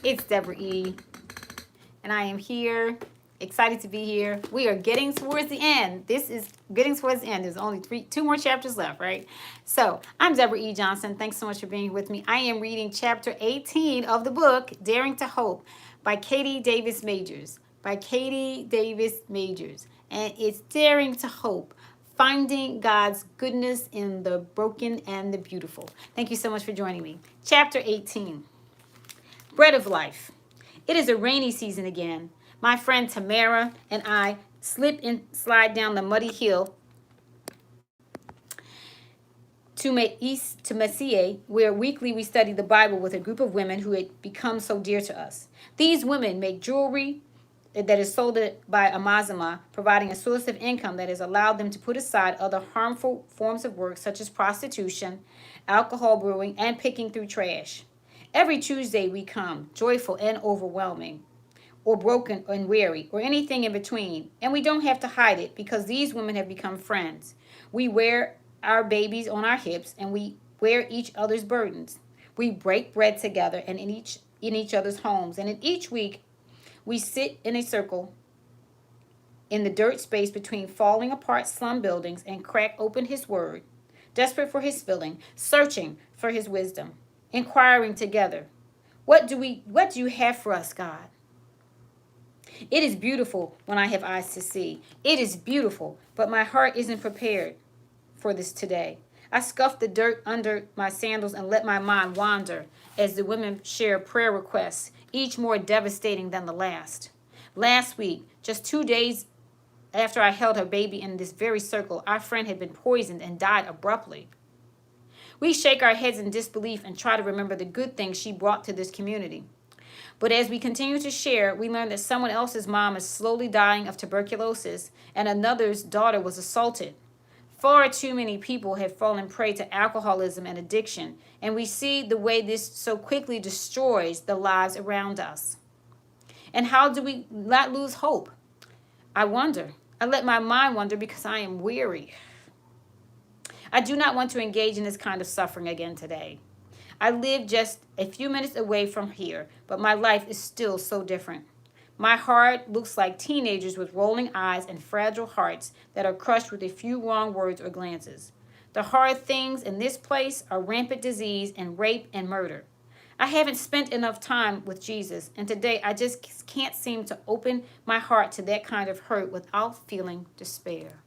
It's Deborah E. And I am here, excited to be here. We are getting towards the end. This is getting towards the end. There's only two more chapters left, right? So I'm Deborah E. Johnson. Thanks so much for being with me. I am reading chapter 18 of the book, Daring to Hope, by Katie Davis Majors. And it's Daring to Hope, finding God's goodness in the broken and the beautiful. Thank you so much for joining me. Chapter 18, Bread of Life. It is a rainy season again. My friend Tamara and I slip and slide down the muddy hill to Messier, where weekly we study the Bible with a group of women who had become so dear to us. These women make jewelry that is sold by Amazama, providing a source of income that has allowed them to put aside other harmful forms of work such as prostitution, alcohol brewing, and picking through trash. Every Tuesday we come, joyful and overwhelming, or broken and weary, or anything in between. And we don't have to hide it because these women have become friends. We wear our babies on our hips and we wear each other's burdens. We break bread together and in each other's homes. And in each week, we sit in a circle in the dirt space between falling apart slum buildings and crack open his word, desperate for his filling, searching for his wisdom, inquiring together. What do you have for us, God? It is beautiful when I have eyes to see. It is beautiful, but my heart isn't prepared for this today. I scuff the dirt under my sandals and let my mind wander as the women share prayer requests, each more devastating than the last. Last week, just 2 days after I held her baby in this very circle, our friend had been poisoned and died abruptly. We shake our heads in disbelief and try to remember the good things she brought to this community. But as we continue to share, we learn that someone else's mom is slowly dying of tuberculosis and another's daughter was assaulted. Far too many people have fallen prey to alcoholism and addiction, and we see the way this so quickly destroys the lives around us. And how do we not lose hope? I wonder. I let my mind wander because I am weary. I do not want to engage in this kind of suffering again today. I live just a few minutes away from here, but my life is still so different. My heart looks like teenagers with rolling eyes and fragile hearts that are crushed with a few wrong words or glances. The hard things in this place are rampant disease and rape and murder. I haven't spent enough time with Jesus, and today I just can't seem to open my heart to that kind of hurt without feeling despair.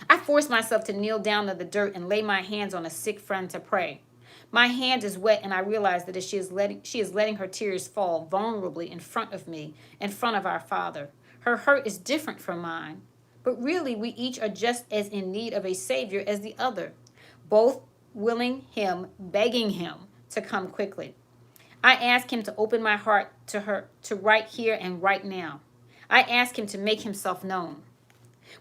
I force myself to kneel down in the dirt and lay my hands on a sick friend to pray. My hand is wet, and I realize that she is letting her tears fall vulnerably in front of me, in front of our Father. Her hurt is different from mine, but really we each are just as in need of a Savior as the other, both willing Him, begging Him to come quickly. I ask Him to open my heart to her, to right here and right now. I ask Him to make Himself known.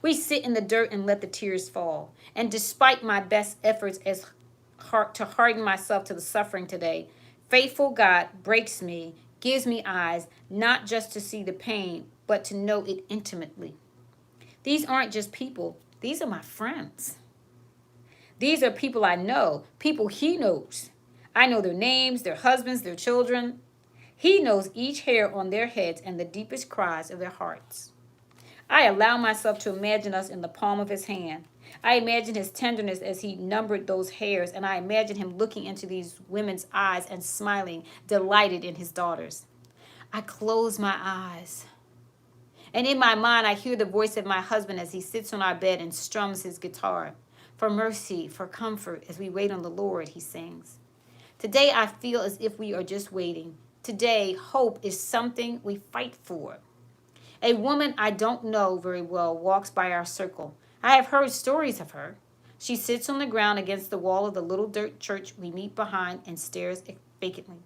We sit in the dirt and let the tears fall, and despite my best efforts to harden myself to the suffering today, faithful God breaks me, gives me eyes, not just to see the pain, but to know it intimately. These aren't just people. These are my friends. These are people I know, people He knows. I know their names, their husbands, their children. He knows each hair on their heads and the deepest cries of their hearts. I allow myself to imagine us in the palm of His hand. I imagine His tenderness as He numbered those hairs, and I imagine Him looking into these women's eyes and smiling, delighted in His daughters. I close my eyes, and in my mind I hear the voice of my husband as he sits on our bed and strums his guitar. For mercy, for comfort, as we wait on the Lord, he sings. Today I feel as if we are just waiting. Today, hope is something we fight for. A woman I don't know very well walks by our circle. I have heard stories of her. She sits on the ground against the wall of the little dirt church we meet behind and stares vacantly.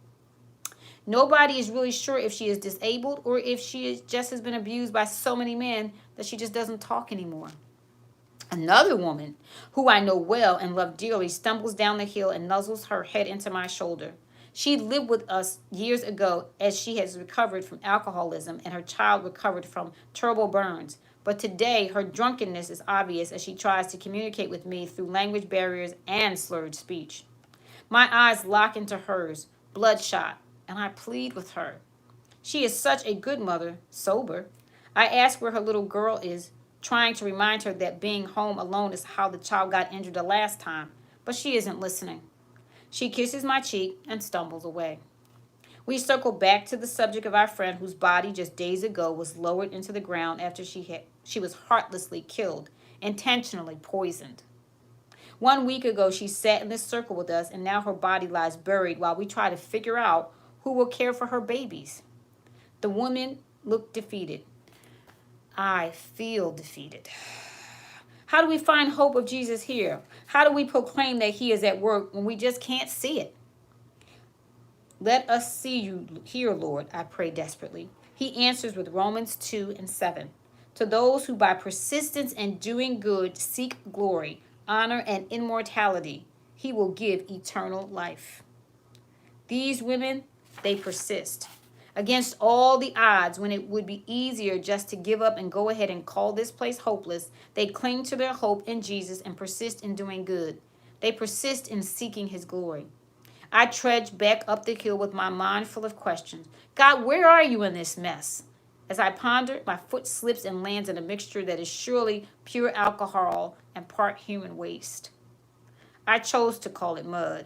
Nobody is really sure if she is disabled or if she just has been abused by so many men that she just doesn't talk anymore. Another woman, who I know well and love dearly, stumbles down the hill and nuzzles her head into my shoulder. She lived with us years ago as she has recovered from alcoholism and her child recovered from terrible burns. But today, her drunkenness is obvious as she tries to communicate with me through language barriers and slurred speech. My eyes lock into hers, bloodshot, and I plead with her. She is such a good mother, sober. I ask where her little girl is, trying to remind her that being home alone is how the child got injured the last time, but she isn't listening. She kisses my cheek and stumbles away. We circle back to the subject of our friend whose body just days ago was lowered into the ground after she was heartlessly killed, intentionally poisoned. 1 week ago, she sat in this circle with us, and now her body lies buried while we try to figure out who will care for her babies. The woman looked defeated. I feel defeated. How do we find hope of Jesus here? How do we proclaim that he is at work when we just can't see it? Let us see you here, Lord, I pray desperately. He answers with Romans 2:7. To those who by persistence in doing good seek glory, honor, and immortality, he will give eternal life. These women, they persist. Against all the odds, when it would be easier just to give up and go ahead and call this place hopeless, they cling to their hope in Jesus and persist in doing good. They persist in seeking his glory. I trudge back up the hill with my mind full of questions. God, where are you in this mess? As I ponder, my foot slips and lands in a mixture that is surely pure alcohol and part human waste. I chose to call it mud.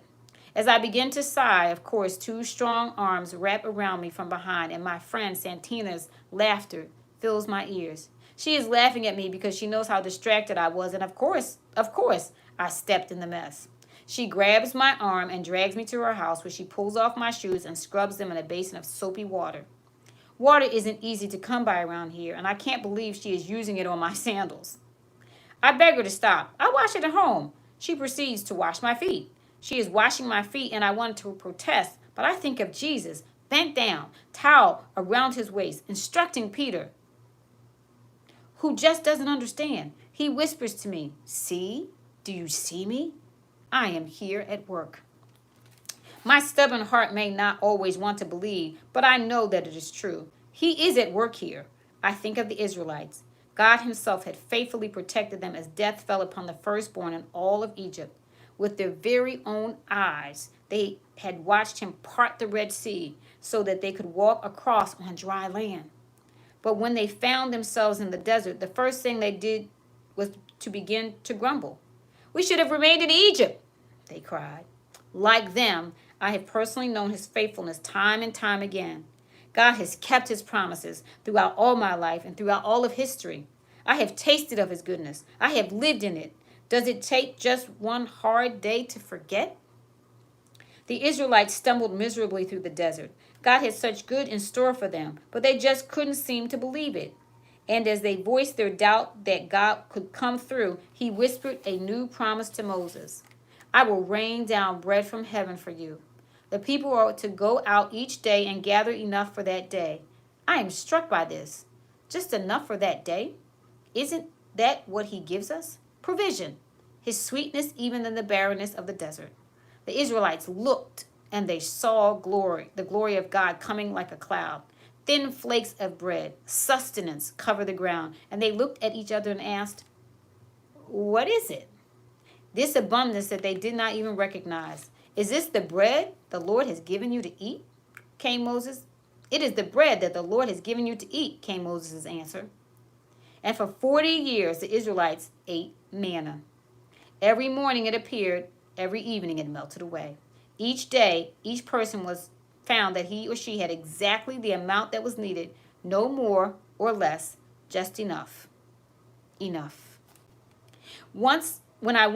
As I begin to sigh, of course, two strong arms wrap around me from behind, and my friend Santina's laughter fills my ears. She is laughing at me because she knows how distracted I was, and of course, I stepped in the mess. She grabs my arm and drags me to her house, where she pulls off my shoes and scrubs them in a basin of soapy water. Water isn't easy to come by around here, and I can't believe she is using it on my sandals. I beg her to stop. I wash it at home. She proceeds to wash my feet. She is washing my feet, and I want to protest, but I think of Jesus, bent down, towel around his waist, instructing Peter, who just doesn't understand. He whispers to me, "See? Do you see me? I am here at work." My stubborn heart may not always want to believe, but I know that it is true. He is at work here. I think of the Israelites. God himself had faithfully protected them as death fell upon the firstborn in all of Egypt. With their very own eyes, they had watched him part the Red Sea so that they could walk across on dry land. But when they found themselves in the desert, the first thing they did was to begin to grumble. "We should have remained in Egypt," they cried. Like them, I have personally known his faithfulness time and time again. God has kept his promises throughout all my life and throughout all of history. I have tasted of his goodness. I have lived in it. Does it take just one hard day to forget? The Israelites stumbled miserably through the desert. God had such good in store for them, but they just couldn't seem to believe it. And as they voiced their doubt that God could come through, he whispered a new promise to Moses. "I will rain down bread from heaven for you. The people are to go out each day and gather enough for that day." I am struck by this. Just enough for that day? Isn't that what he gives us? Provision. His sweetness even in the barrenness of the desert. The Israelites looked and they saw glory, the glory of God coming like a cloud. Thin flakes of bread, sustenance covered the ground, and they looked at each other and asked, "What is it?" This abundance that they did not even recognize. "Is this the bread the Lord has given you to eat?" came Moses. "It is the bread that the Lord has given you to eat," came Moses' answer. And for 40 years the Israelites ate manna. Every morning it appeared, every evening it melted away. Each day, each person was found that he or she had exactly the amount that was needed, no more or less, just enough. Enough. When I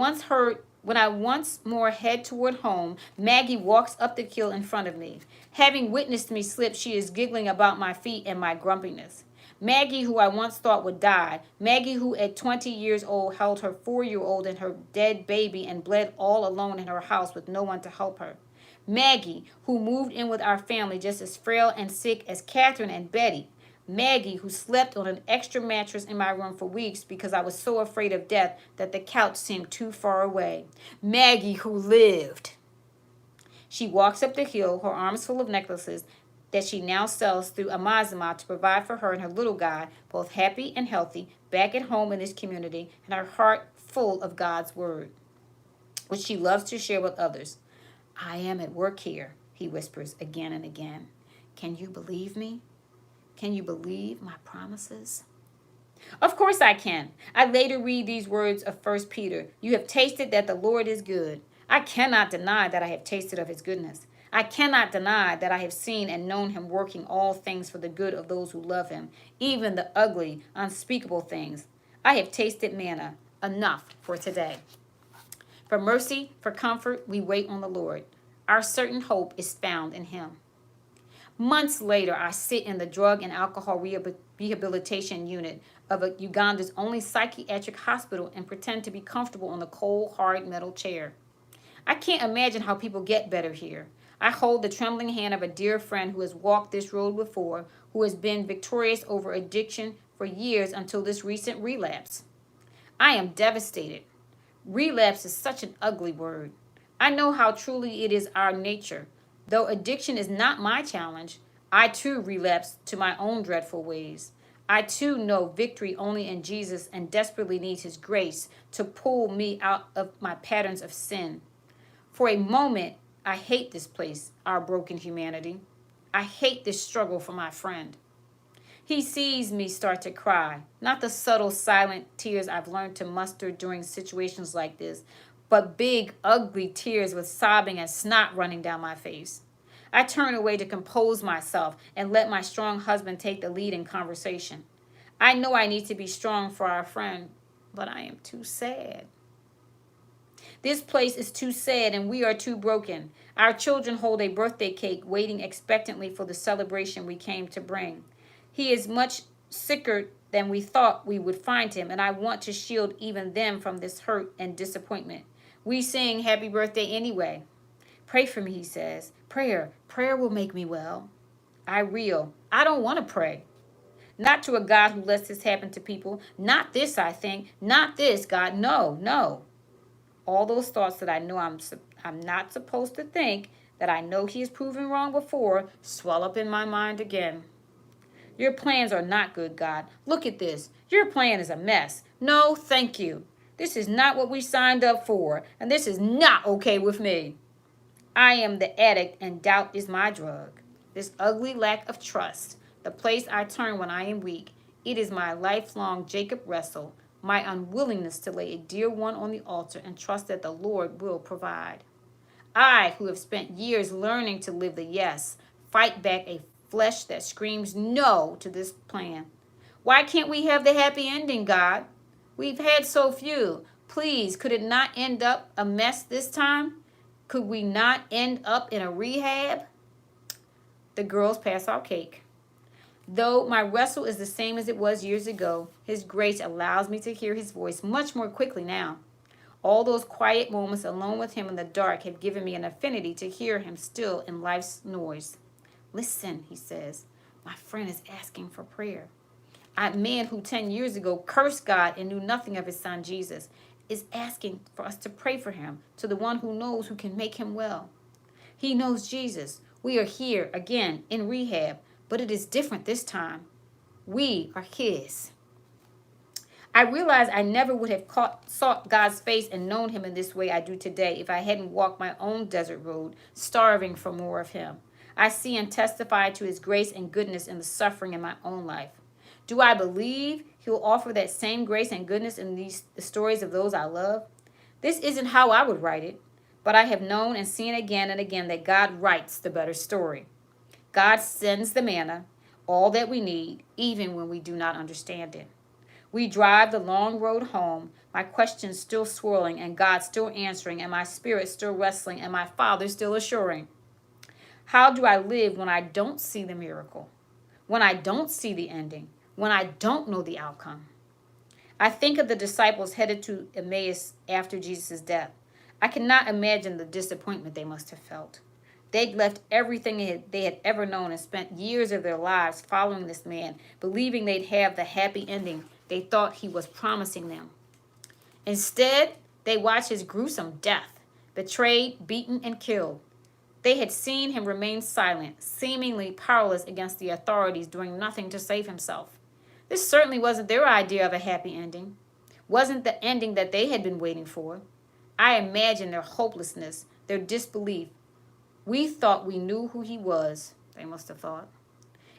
once more head toward home, Maggie walks up the hill in front of me. Having witnessed me slip, she is giggling about my feet and my grumpiness. Maggie, who I once thought would die. Maggie, who at 20 years old held her 4-year-old and her dead baby and bled all alone in her house with no one to help her. Maggie, who moved in with our family just as frail and sick as Catherine and Betty. Maggie, who slept on an extra mattress in my room for weeks because I was so afraid of death that the couch seemed too far away. Maggie, who lived. She walks up the hill, her arms full of necklaces that she now sells through Amazima to provide for her and her little guy, both happy and healthy, back at home in this community, and her heart full of God's word, which she loves to share with others. I am at work here, he whispers again and again. Can you believe me? Can you believe my promises? Of course I can. I later read these words of 1 Peter. You have tasted that the Lord is good. I cannot deny that I have tasted of his goodness. I cannot deny that I have seen and known him working all things for the good of those who love him, even the ugly, unspeakable things. I have tasted manna, enough for today. For mercy, for comfort, we wait on the Lord. Our certain hope is found in him. Months later, I sit in the drug and alcohol rehabilitation unit of Uganda's only psychiatric hospital and pretend to be comfortable on the cold, hard metal chair. I can't imagine how people get better here. I hold the trembling hand of a dear friend who has walked this road before, who has been victorious over addiction for years until this recent relapse. I am devastated. Relapse is such an ugly word. I know how truly it is our nature. Though addiction is not my challenge, I too relapse to my own dreadful ways. I too know victory only in Jesus and desperately need his grace to pull me out of my patterns of sin. For a moment, I hate this place, our broken humanity. I hate this struggle for my friend. He sees me start to cry, not the subtle, silent tears I've learned to muster during situations like this, but big, ugly tears with sobbing and snot running down my face. I turn away to compose myself and let my strong husband take the lead in conversation. I know I need to be strong for our friend, but I am too sad. This place is too sad and we are too broken. Our children hold a birthday cake, waiting expectantly for the celebration we came to bring. He is much sicker than we thought we would find him, and I want to shield even them from this hurt and disappointment. We sing happy birthday anyway. Pray for me, he says. Prayer will make me well. I reel. I don't want to pray. Not to a God who lets this happen to people. Not this, I think. Not this, God. No. All those thoughts that I know I'm not supposed to think, that I know he has proven wrong before, swell up in my mind again. Your plans are not good, God. Look at this. Your plan is a mess. No, thank you. This is not what we signed up for, and this is not okay with me. I am the addict, and doubt is my drug. This ugly lack of trust, the place I turn when I am weak, it is my lifelong Jacob wrestle, my unwillingness to lay a dear one on the altar and trust that the Lord will provide. I, who have spent years learning to live the yes, fight back a flesh that screams no to this plan. Why can't we have the happy ending, God? We've had so few. Please, could it not end up a mess this time? Could we not end up in a rehab? The girls pass out cake. Though my wrestle is the same as it was years ago, his grace allows me to hear his voice much more quickly now. All those quiet moments alone with him in the dark have given me an affinity to hear him still in life's noise. Listen, he says, my friend is asking for prayer. A man who 10 years ago cursed God and knew nothing of his son Jesus is asking for us to pray for him, to the one who knows who can make him well. He knows Jesus. We are here again in rehab, but it is different this time. We are his. I realize I never would have sought God's face and known him in this way I do today if I hadn't walked my own desert road, starving for more of him. I see and testify to his grace and goodness in the suffering in my own life. Do I believe he'll offer that same grace and goodness in the stories of those I love? This isn't how I would write it, but I have known and seen again and again that God writes the better story. God sends the manna, all that we need, even when we do not understand it. We drive the long road home, my questions still swirling, and God still answering, and my spirit still wrestling, and my Father still assuring. How do I live when I don't see the miracle? When I don't see the ending? When I don't know the outcome? I think of the disciples headed to Emmaus after Jesus' death. I cannot imagine the disappointment they must have felt. They'd left everything they had ever known and spent years of their lives following this man, believing they'd have the happy ending they thought he was promising them. Instead, they watched his gruesome death, betrayed, beaten, and killed. They had seen him remain silent, seemingly powerless against the authorities, doing nothing to save himself. This certainly wasn't their idea of a happy ending. Wasn't the ending that they had been waiting for. I imagine their hopelessness, their disbelief, We thought we knew who he was, they must have thought.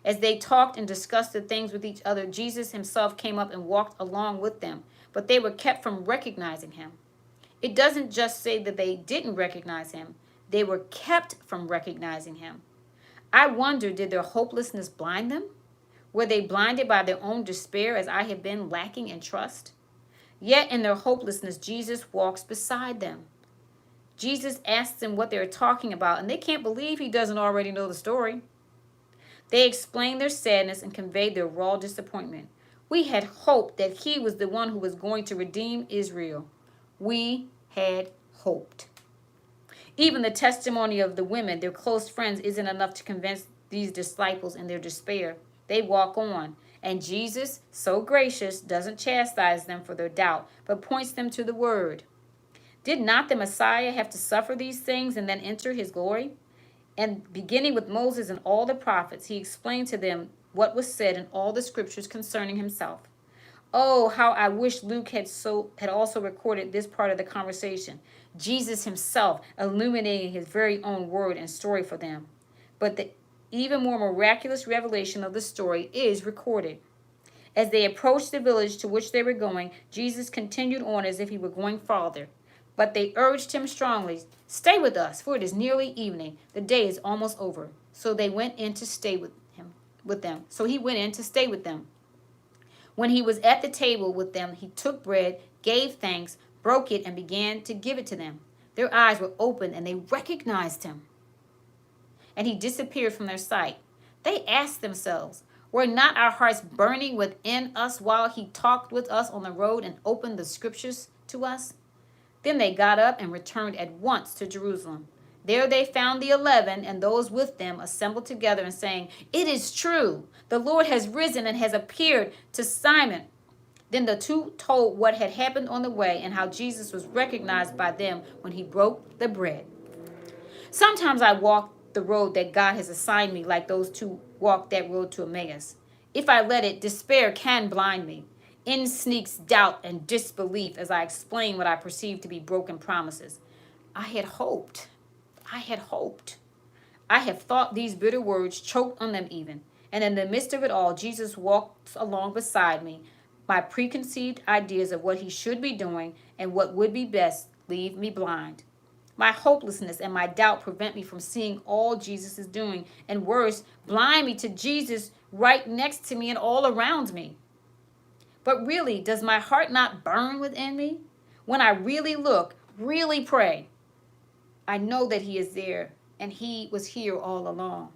As they talked and discussed the things with each other, Jesus himself came up and walked along with them, but they were kept from recognizing him. It doesn't just say that they didn't recognize him, they were kept from recognizing him. I wonder, did their hopelessness blind them? Were they blinded by their own despair as I have been, lacking in trust? Yet in their hopelessness, Jesus walks beside them. Jesus asks them what they're talking about, and they can't believe he doesn't already know the story. They explained their sadness and conveyed their raw disappointment. We had hoped that he was the one who was going to redeem Israel. We had hoped. Even the testimony of the women, their close friends, isn't enough to convince these disciples in their despair. They walk on, and Jesus, so gracious, doesn't chastise them for their doubt, but points them to the word. Did not the Messiah have to suffer these things and then enter his glory? And beginning with Moses and all the prophets, he explained to them what was said in all the scriptures concerning himself. Oh, how I wish Luke had also recorded this part of the conversation. Jesus himself illuminating his very own word and story for them. But the even more miraculous revelation of the story is recorded. As they approached the village to which they were going, Jesus continued on as if he were going farther. But they urged him strongly, "Stay with us, for it is nearly evening. The day is almost over." So they went in to stay with them. So he went in to stay with them. When he was at the table with them, he took bread, gave thanks, broke it, and began to give it to them. Their eyes were opened, and they recognized him. And he disappeared from their sight. They asked themselves, "Were not our hearts burning within us while he talked with us on the road and opened the scriptures to us?" Then they got up and returned at once to Jerusalem. There they found the 11 and those with them assembled together and saying, "It is true, the Lord has risen and has appeared to Simon." Then the two told what had happened on the way and how Jesus was recognized by them when he broke the bread. Sometimes I walk the road that God has assigned me like those two walked that road to Emmaus. If I let it, despair can blind me. In sneaks doubt and disbelief as I explain what I perceive to be broken promises. I had hoped. I have thought these bitter words, choked on them even. And in the midst of it all, Jesus walks along beside me. My preconceived ideas of what he should be doing and what would be best leave me blind. My hopelessness and my doubt prevent me from seeing all Jesus is doing. And worse, blind me to Jesus right next to me and all around me. But really, does my heart not burn within me? When I really look, really pray, I know that he is there and he was here all along.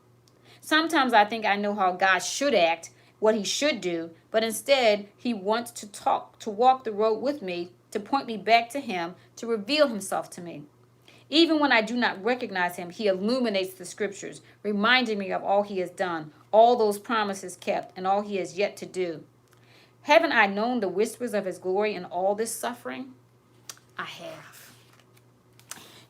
Sometimes I think I know how God should act, what he should do, but instead he wants to walk the road with me, to point me back to him, to reveal himself to me. Even when I do not recognize him, he illuminates the scriptures, reminding me of all he has done, all those promises kept, and all he has yet to do. Haven't I known the whispers of his glory in all this suffering? I have.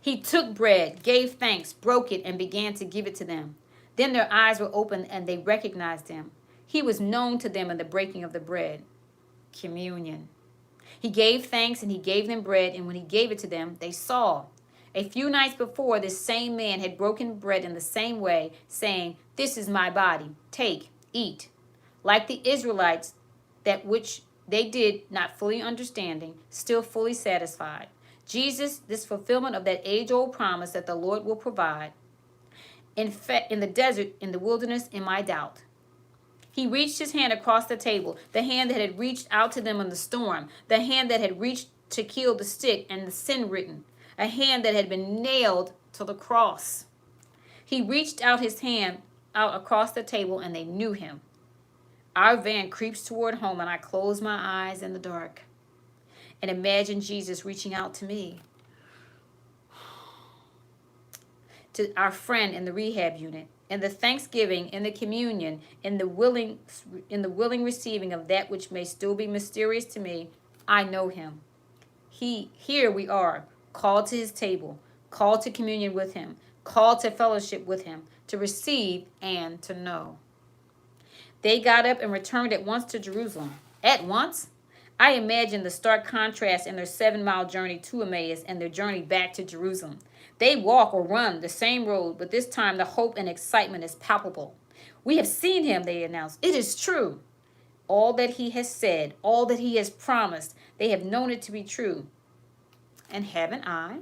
He took bread, gave thanks, broke it, and began to give it to them. Then their eyes were opened and they recognized him. He was known to them in the breaking of the bread. Communion. He gave thanks and he gave them bread, and when he gave it to them, they saw. A few nights before, this same man had broken bread in the same way, saying, "This is my body. Take, eat." Like the Israelites, that which they did not fully understanding, still fully satisfied. Jesus, this fulfillment of that age-old promise that the Lord will provide. In fact, in the desert, in the wilderness, in my doubt. He reached his hand across the table, the hand that had reached out to them in the storm, the hand that had reached to kill the stick and the sin written, a hand that had been nailed to the cross. He reached out his hand out across the table and they knew him. Our van creeps toward home and I close my eyes in the dark and imagine Jesus reaching out to me, to our friend in the rehab unit, in the thanksgiving, in the communion, in the willing receiving of that which may still be mysterious to me. I know him. Here we are, called to his table, called to communion with him, called to fellowship with him, to receive and to know. They got up and returned at once to Jerusalem. At once? I imagine the stark contrast in their 7-mile journey to Emmaus and their journey back to Jerusalem. They walk or run the same road, but this time the hope and excitement is palpable. We have seen him, they announce. It is true. All that he has said, all that he has promised, they have known it to be true. And haven't I?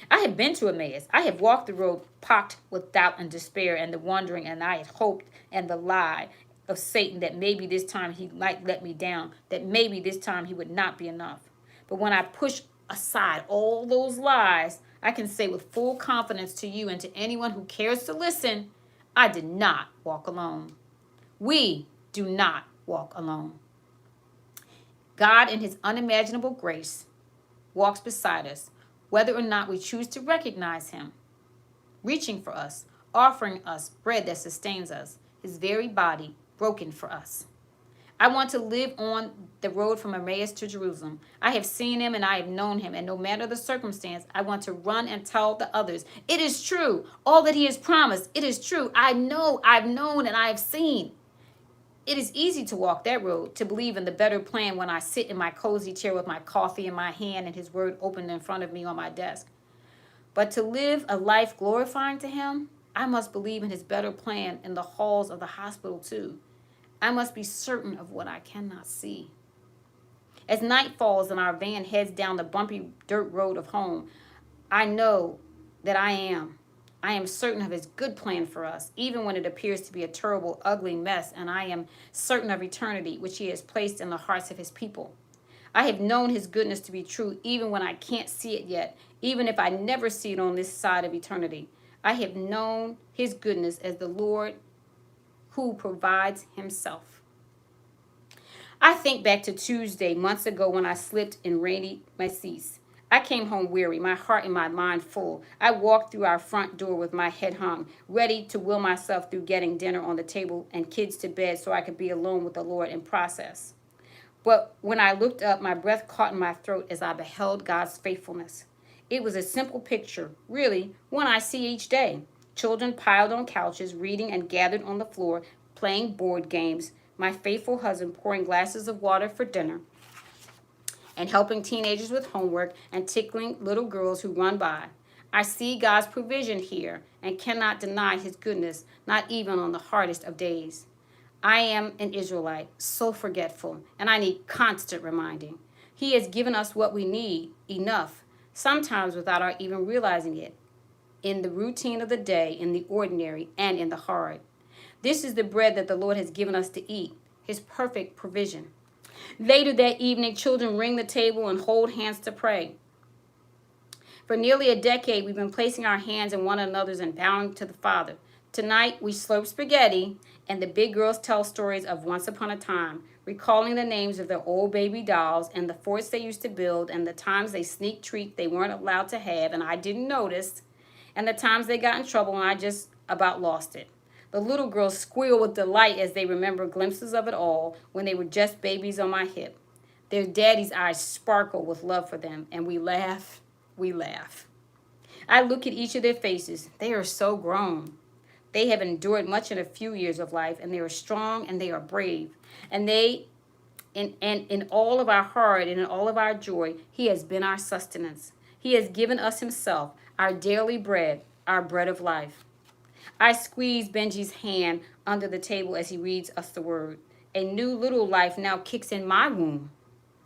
I have been to Emmaus. I have walked the road pocked with doubt and despair and the wondering, and I had hoped and the lie of Satan that maybe this time he might let me down, that maybe this time he would not be enough. But when I push aside all those lies, I can say with full confidence to you and to anyone who cares to listen, I did not walk alone. We do not walk alone. God, in his unimaginable grace, walks beside us, whether or not we choose to recognize him, reaching for us, offering us bread that sustains us, his very body broken for us. I want to live on the road from Emmaus to Jerusalem. I have seen him and I have known him, and no matter the circumstance, I want to run and tell the others, it is true, all that he has promised, it is true. I know, I've known, and I have seen. It is easy to walk that road, to believe in the better plan when I sit in my cozy chair with my coffee in my hand and his word opened in front of me on my desk. But to live a life glorifying to him, I must believe in his better plan in the halls of the hospital too. I must be certain of what I cannot see. As night falls and our van heads down the bumpy dirt road of home, I know that I am certain of his good plan for us, even when it appears to be a terrible, ugly mess, and I am certain of eternity, which he has placed in the hearts of his people. I have known his goodness to be true, even when I can't see it yet, even if I never see it on this side of eternity. I have known his goodness as the Lord who provides himself. I think back to Tuesday, months ago, when I slipped in rainy Macy's. I came home weary, my heart and my mind full. I walked through our front door with my head hung, ready to will myself through getting dinner on the table and kids to bed so I could be alone with the Lord in process. But when I looked up, my breath caught in my throat as I beheld God's faithfulness. It was a simple picture, really, one I see each day. Children piled on couches, reading and gathered on the floor, playing board games, my faithful husband pouring glasses of water for dinner, and helping teenagers with homework and tickling little girls who run by. I see God's provision here and cannot deny his goodness, not even on the hardest of days. I am an Israelite, so forgetful, and I need constant reminding. He has given us what we need, enough, sometimes without our even realizing it, in the routine of the day, in the ordinary, and in the hard. This is the bread that the Lord has given us to eat, his perfect provision. Later that evening, children ring the table and hold hands to pray. For nearly a decade, we've been placing our hands in one another's and bowing to the Father. Tonight, we slurp spaghetti, and the big girls tell stories of once upon a time, recalling the names of their old baby dolls and the forts they used to build and the times they sneaked treats they weren't allowed to have and I didn't notice, and the times they got in trouble and I just about lost it. The little girls squeal with delight as they remember glimpses of it all when they were just babies on my hip. Their daddy's eyes sparkle with love for them, and we laugh, we laugh. I look at each of their faces. They are so grown. They have endured much in a few years of life, and they are strong and they are brave. And in all of our heart and in all of our joy, he has been our sustenance. He has given us himself, our daily bread, our bread of life. I squeeze Benji's hand under the table as he reads us the word. A new little life now kicks in my womb.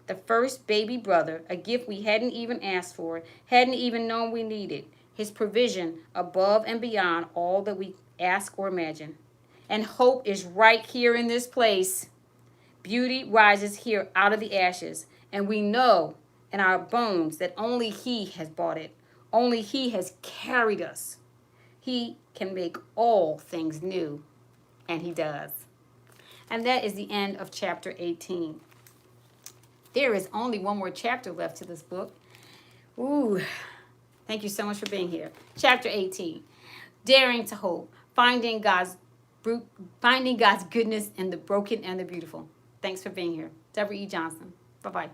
The first baby brother, a gift we hadn't even asked for, hadn't even known we needed. His provision above and beyond all that we ask or imagine. And hope is right here in this place. Beauty rises here out of the ashes. And we know in our bones that only he has bought it. Only he has carried us. He can make all things new, and he does. And that is the end of chapter 18. There is only one more chapter left to this book. Ooh, thank you so much for being here. Chapter 18, Daring to Hope, finding God's goodness in the broken and the beautiful. Thanks for being here. Deborah E. Johnson. Bye-bye.